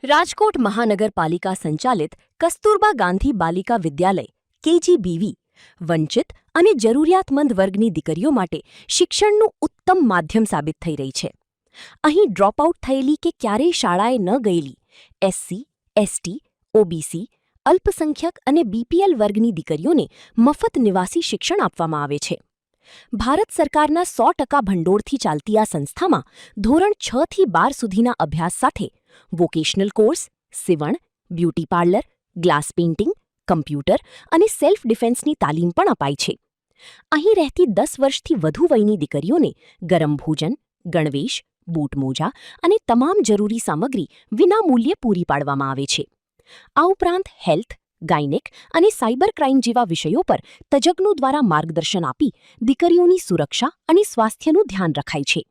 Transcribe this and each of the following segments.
રાજકોટ મહાનગરપાલિકા સંચાલિત કસ્તુરબા ગાંધી બાલિકા વિદ્યાલય KGBV વંચિત અને જરૂરિયાતમંદ વર્ગની દીકરીઓ માટે શિક્ષણનું ઉત્તમ માધ્યમ સાબિત થઈ રહી છે. અહીં ડ્રોપઆઉટ થયેલી કે ક્યારેય શાળાએ ન ગયેલી SC, ST, OBC, અલ્પસંખ્યક અને BPL વર્ગની દીકરીઓને મફત નિવાસી શિક્ષણ આપવામાં આવે છે. ભારત સરકારના 100% ભંડોળથી ચાલતી આ સંસ્થામાં ધોરણ 6 થી 12 સુધીના અભ્યાસ સાથે વોકેશનલ કોર્સ, સીવણ, beauty parlour, glass painting, computer અને સેલ્ફ ડિફેન્સની તાલીમ પણ અપાય છે. અહીં રહેતી 10 વર્ષથી વધુ વયની દીકરીઓને ગરમ ભોજન, ગણવેશ, બૂટમોજા અને તમામ જરૂરી સામગ્રી વિનામૂલ્યે પૂરી પાડવામાં આવે છે. આ ઉપરાંત હેલ્થ, ગાયનેક અને સાયબર ક્રાઇમ જેવા વિષયો પર તજજ્ઞો દ્વારા માર્ગદર્શન આપી દીકરીઓની સુરક્ષા અને સ્વાસ્થ્યનું ધ્યાન રખાય છે.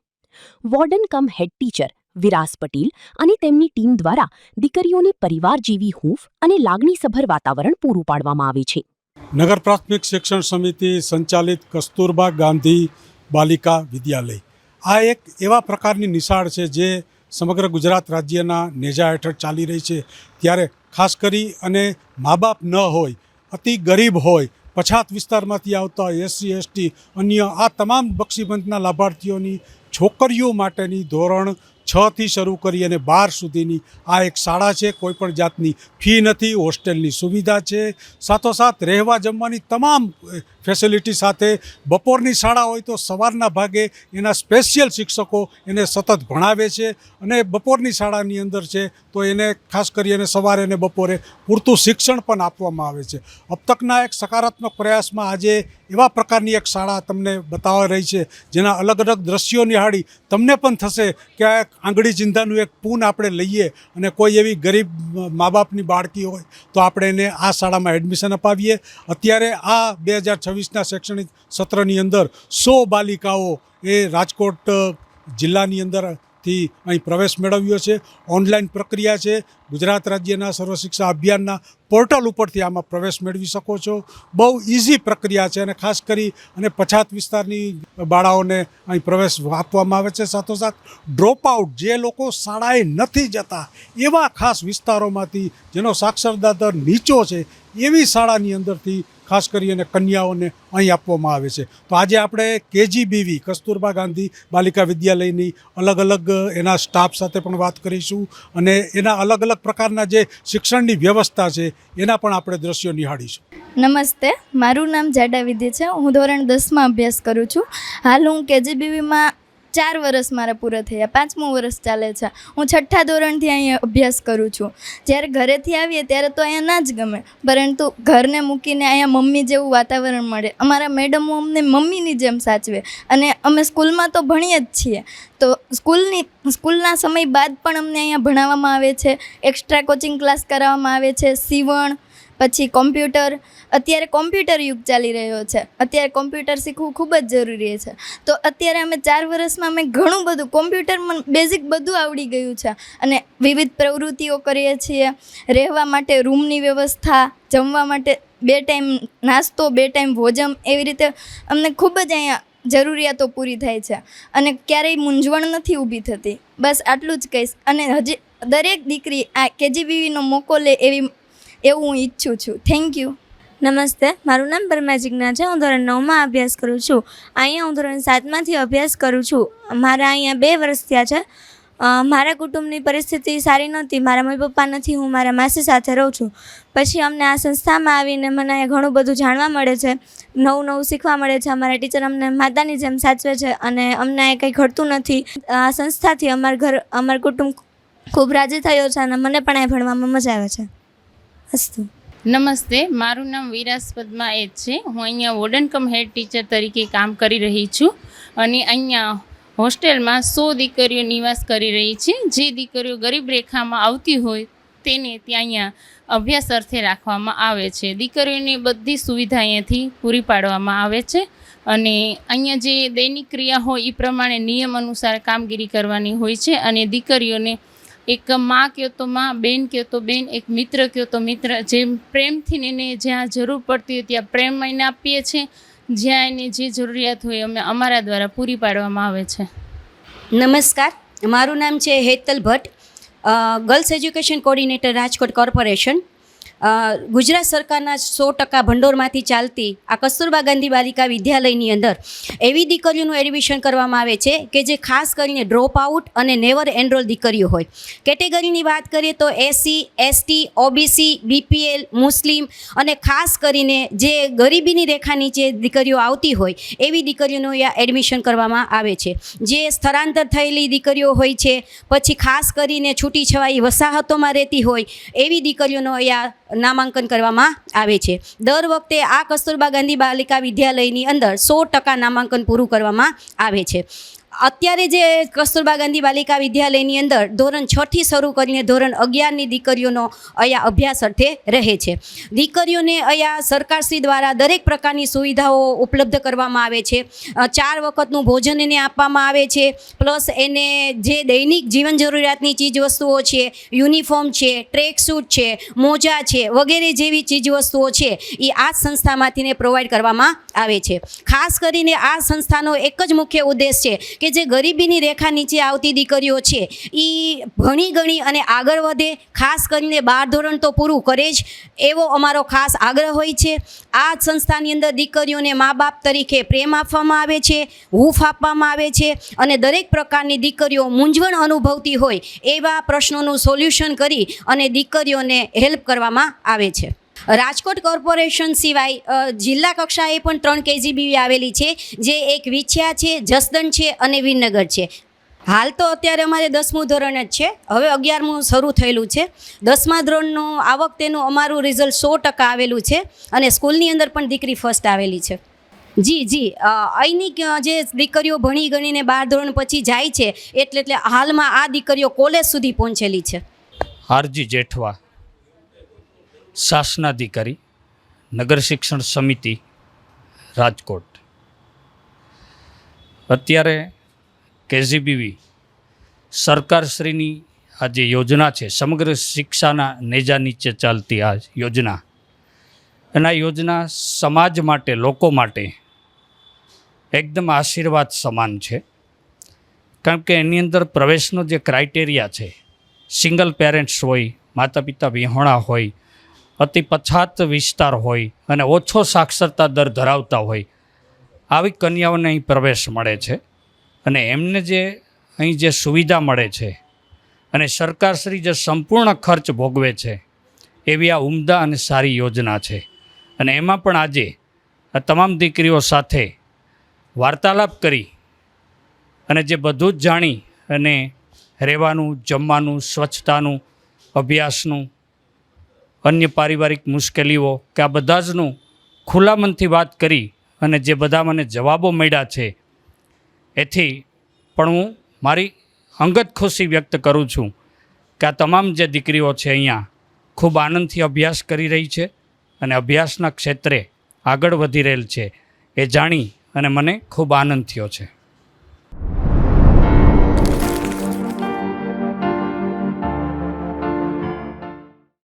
વોર્ડન કમ હેડ ટીચર વિરાસ પટેલ અને તેમની ટીમ દ્વારા દીકરીઓને પરિવાર જેવી હૂંફ અને લાગણીસભર વાતાવરણ પૂરું પાડવામાં આવે છે. નગર પ્રાથમિક શિક્ષણ સમિતિ સંચાલિત કસ્તુરબા ગાંધી બાલિકા વિદ્યાલય આ એક એવા પ્રકારની નિશાળ છે જે સમગ્ર ગુજરાત રાજ્યના નેજા હેઠળ ચાલી રહી છે. ત્યારે ખાસ કરી અને મા બાપ ન હોય, અતિ ગરીબ હોય, પછાત વિસ્તારમાંથી આવતા SC, ST, અન્ય આ તમામ બક્ષીબંધના લાભાર્થીઓની છોકરીઓ માટેની ધોરણ 6 થી શરૂ કરી અને 12 સુધીની આ એક શાળા છે. કોઈપણ જાતની ફી નથી, હોસ્ટેલની સુવિધા છે, સાથોસાથ રહેવા જમવાની તમામ ફેસિલિટી સાથે. બપોરની શાળા હોય તો સવારના ભાગે એના સ્પેશિયલ શિક્ષકો એને સતત ભણાવે છે અને બપોરની શાળાની અંદર છે તો એને ખાસ કરી અને સવારે અને બપોરે પૂરતું શિક્ષણ પણ આપવામાં આવે છે. અબ તકના એક સકારાત્મક પ્રયાસમાં આજે એવા પ્રકારની એક શાળા તમને બતાવી રહી છે જેના અલગ અલગ દ્રશ્યો નિહાળી તમને પણ થશે કે આ આંગળી ચિંતાનું એક પૂન આપણે લઈએ અને કોઈ એવી ગરીબ મા બાપની બાળકી હોય તો આપણે એને આ શાળામાં એડમિશન અપાવીએ. અત્યારે આ 2026ના શૈક્ષણિક સત્રની અંદર 100 બાલિકાઓ એ રાજકોટ જિલ્લાની અંદરથી અહીં પ્રવેશ મેળવ્યો છે. ઓનલાઈન પ્રક્રિયા છે. ગુજરાત રાજ્યના સર્વ શિક્ષા અભિયાનના પોર્ટલ ઉપરથી આમાં પ્રવેશ મેળવી શકો છો. બહુ ઇઝી પ્રક્રિયા છે અને ખાસ કરી અને પછાત વિસ્તારની બાળાઓને અહીં પ્રવેશ આપવામાં આવે છે. સાથોસાથ ડ્રોપઆઉટ જે લોકો શાળાએ નથી જતા એવા ખાસ વિસ્તારોમાંથી જેનો સાક્ષરતા દર નીચો છે એવી શાળાની અંદરથી ખાસ કરી અને કન્યાઓને અહીં આપવામાં આવે છે. તો આજે આપણે KGBV કસ્તુરબા ગાંધી બાલિકા વિદ્યાલયની અલગ અલગ એના સ્ટાફ સાથે પણ વાત કરીશું અને એના અલગ અલગ પ્રકારના જે શિક્ષણની વ્યવસ્થા છે એના પણ આપણે દ્રશ્યો નિહાળીશું. નમસ્તે, મારું નામ જાડા વિધિ છે. હું ધોરણ 10માં અભ્યાસ કરું છું. હાલ હું KGBVમાં 4 વર્ષ મારા પૂરા થયા, 5મું વર્ષ ચાલે છે. હું 6ઠ્ઠા ધોરણથી અહીંયા અભ્યાસ કરું છું. જ્યારે ઘરેથી આવીએ ત્યારે તો અહીંયા ના જ ગમે, પરંતુ ઘરને મૂકીને અહીંયા મમ્મી જેવું વાતાવરણ મળે. અમારા મેડમો અમને મમ્મીની જેમ સાચવે અને અમે સ્કૂલમાં તો ભણીએ જ છીએ. તો સ્કૂલના સમય બાદ પણ અમને અહીંયા ભણાવવામાં આવે છે. એક્સ્ટ્રા કોચિંગ ક્લાસ કરાવવામાં આવે છે. સીવણ, પછી કોમ્પ્યુટર. અત્યારે કોમ્પ્યુટર યુગ ચાલી રહ્યો છે. અત્યારે કોમ્પ્યુટર શીખવું ખૂબ જ જરૂરી છે. તો અત્યારે અમે 4 વર્ષમાં અમે ઘણું બધું કોમ્પ્યુટરમાં બેઝિક બધું આવડી ગયું છે અને વિવિધ પ્રવૃત્તિઓ કરીએ છીએ. રહેવા માટે રૂમની વ્યવસ્થા, જમવા માટે 2 ટાઈમ નાસ્તો, 2 ટાઈમ ભોજન, એવી રીતે અમને ખૂબ જ અહીંયા જરૂરિયાતો પૂરી થાય છે અને ક્યારેય મૂંઝવણ નથી ઊભી થતી. બસ આટલું જ કહીશ અને હજી દરેક દીકરી આ KGBVનો મોકો લે એવું હું ઈચ્છું છું. Thank you. નમસ્તે, મારું નામ પરમા જિજ્ઞા છે. હું ધોરણ 9માં અભ્યાસ કરું છું. અહીંયા હું ધોરણ 7માંથી અભ્યાસ કરું છું. મારા અહીંયા 2 વર્ષ થયા છે. મારા કુટુંબની પરિસ્થિતિ સારી નહોતી. મારા મમ્મી પપ્પા નથી, હું મારા માસી સાથે રહું છું. પછી અમને આ સંસ્થામાં આવીને મને ઘણું બધું જાણવા મળે છે, નવું શીખવા મળે છે. અમારા ટીચર અમને માતાની જેમ સાચવે છે અને અમને કંઈ ઘટતું નથી. આ સંસ્થાથી અમારું કુટુંબ ખૂબ રાજી થયો છે અને મને પણ અહીં ભણવામાં મજા આવે છે. અસ્તુ. નમસ્તે, મારું નામ વિરાસ પદ્મા એચ છે. હું અહીંયા વોર્ડન કમ હેડ ટીચર તરીકે કામ કરી રહી છું અને અહીંયા હોસ્ટેલમાં 100 દીકરીઓ નિવાસ કરી રહી છે. જે દીકરીઓ ગરીબ રેખામાં આવતી હોય તેને ત્યાં અહીંયા અભ્યાસ અર્થે રાખવામાં આવે છે. દીકરીઓની બધી સુવિધા અહીંયાથી પૂરી પાડવામાં આવે છે અને અહીંયા જે દૈનિક ક્રિયા હોય એ પ્રમાણે નિયમ અનુસાર કામગીરી કરવાની હોય છે અને દીકરીઓને એક માં કહો તો માં, બેન કહો તો બેન, એક મિત્ર કહો તો મિત્ર, જે પ્રેમથી એને જ્યાં જરૂર પડતી હોય ત્યાં પ્રેમ એને આપીએ છીએ. જ્યાં એને જે જરૂરિયાત હોય અમે અમારા દ્વારા પૂરી પાડવામાં આવે છે. નમસ્કાર, મારું નામ છે Hetal Bhatt. Girls education coordinator Rajkot corporation Gujarat સરકારના 100% ભંડોળમાંથી ચાલતી આ કસ્તુરબા ગાંધી બાલિકા વિદ્યાલયની અંદર એવી દીકરીઓનું એડમિશન કરવામાં આવે છે કે જે ખાસ કરીને ડ્રોપ આઉટ અને નેવર એનરોલ દીકરીઓ હોય. કેટેગરીની વાત કરીએ તો એસસી, એસટી, ઓબીસી, બીપીએલ, મુસ્લિમ અને ખાસ કરીને જે ગરીબીની રેખા નીચે દીકરીઓ આવતી હોય એવી દીકરીઓનું અહીંયા એડમિશન કરવામાં આવે છે. જે સ્થળાંતર થયેલી દીકરીઓ હોય છે, પછી ખાસ કરીને છૂટીછવાઈ વસાહતોમાં રહેતી હોય એવી દીકરીઓનો અહીંયા નામાંકન કરવામાં આવે છે. દર વખતે આ કસ્તુરબા ગાંધી બાલિકા વિદ્યાલયની અંદર 100% નામાંકન પૂરું કરવામાં આવે છે. અત્યારે જે કસ્તુરબા ગાંધી બાલિકા વિદ્યાલયની અંદર ધોરણ 6 થી શરૂ કરીને ધોરણ 11ની દીકરીઓનો અહીંયા અભ્યાસ અર્થે રહે છે. દીકરીઓને અહીંયા સરકારશ્રી દ્વારા દરેક પ્રકારની સુવિધાઓ ઉપલબ્ધ કરવામાં આવે છે. 4 વખતનું ભોજન એને આપવામાં આવે છે. પ્લસ એને જે દૈનિક જીવન જરૂરિયાતની ચીજવસ્તુઓ છે, યુનિફોર્મ છે, ટ્રેક સૂટ છે, મોજા છે વગેરે જેવી ચીજવસ્તુઓ છે એ આ સંસ્થામાંથીને પ્રોવાઈડ કરવામાં આવે છે. ખાસ કરીને આ સંસ્થાનો એક જ મુખ્ય ઉદ્દેશ છે કે જે ગરીબીની રેખા નીચે આવતી દીકરીઓ છે એ ભણી ગણી અને આગળ વધે, ખાસ કરીને 12 ધોરણ તો પૂરું કરે જ એવો અમારો ખાસ આગ્રહ હોય છે. આ સંસ્થાની અંદર દીકરીઓને મા બાપ તરીકે પ્રેમ આપવામાં આવે છે, હૂંફ આપવામાં આવે છે અને દરેક પ્રકારની દીકરીઓ મૂંઝવણ અનુભવતી હોય એવા પ્રશ્નોનું સોલ્યુશન કરી અને દીકરીઓને હેલ્પ કરવામાં આવે છે. રાજકોટ કોર્પોરેશન સિવાય જિલ્લા કક્ષાએ પણ 3 કેજીબીવી આવેલી છે, જે એક વિછ્યા છે, જસદણ છે અને વિનગર છે. હાલ તો અત્યારે અમારે 10મું ધોરણ જ છે, હવે 11મું શરૂ થયેલું છે. 10મા ધોરણનું આ વખતેનું અમારું રિઝલ્ટ 100% આવેલું છે અને સ્કૂલની અંદર પણ દીકરી ફર્સ્ટ આવેલી છે. જી અહીંની જે દીકરીઓ ભણી ગણીને 12 ધોરણ પછી જાય છે એટલે હાલમાં આ દીકરીઓ કોલેજ સુધી પહોંચેલી છે. આરજી જેઠવા, શાસનાધિકારી, નગર શિક્ષણ સમિતિ, રાજકોટ. અત્યારે કેજીબીવી સરકારશ્રીની આ જે યોજના છે, સમગ્ર શિક્ષાના નેજા નીચે ચાલતી આ યોજના, અને આ યોજના સમાજ માટે, લોકો માટે એકદમ આશીર્વાદ સમાન છે. કારણ કે એની અંદર પ્રવેશનો જે ક્રાઇટેરિયા છે, સિંગલ પેરેન્ટ્સ હોય, માતા પિતા વિહોણા હોય, અતિ પછાત વિસ્તાર હોય અને ઓછો સાક્ષરતા દર ધરાવતા હોય, આવી કન્યાઓને અહીં પ્રવેશ મળે છે. અને એમને જે અહીં જે સુવિધા મળે છે અને સરકારશ્રી જે સંપૂર્ણ ખર્ચ ભોગવે છે એવી આ ઉમદા અને સારી યોજના છે. અને એમાં પણ આજે આ તમામ દીકરીઓ સાથે વાર્તાલાપ કરી અને જે બધું જ જાણી અને રહેવાનું, જમવાનું, સ્વચ્છતાનું, અભ્યાસનું, અન્ય પારિવારિક મુશ્કેલીઓ કે આ બધા જનું ખુલ્લા મનથી વાત કરી અને જે બધા મને જવાબો મળ્યા છે એથી પણ હું મારી અંગત ખુશી વ્યક્ત કરું છું કે આ તમામ જે દીકરીઓ છે અહીંયા ખૂબ આનંદથી અભ્યાસ કરી રહી છે અને અભ્યાસના ક્ષેત્રે આગળ વધી રહેલ છે એ જાણી અને મને ખૂબ આનંદ થયો છે.